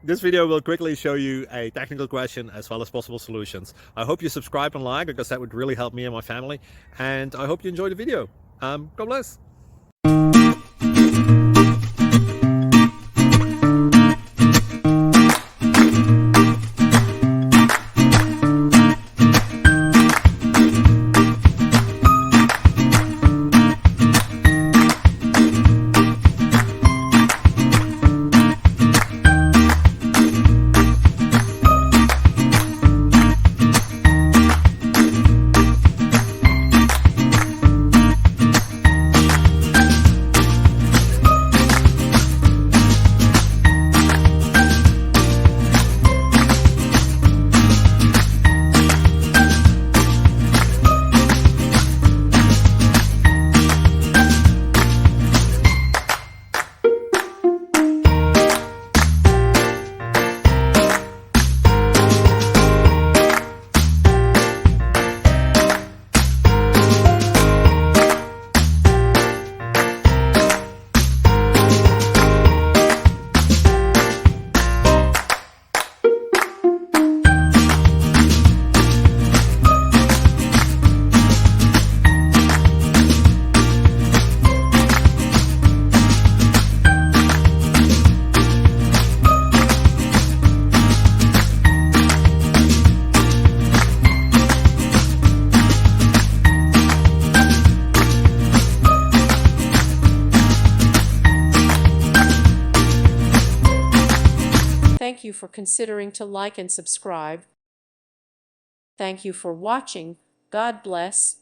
This video will quickly show you a technical question as well as possible solutions. I hope you subscribe and like, because that would really help me and my family. And I hope you enjoy the video. God bless. Thank you for considering to like and subscribe. Thank you for watching. God bless.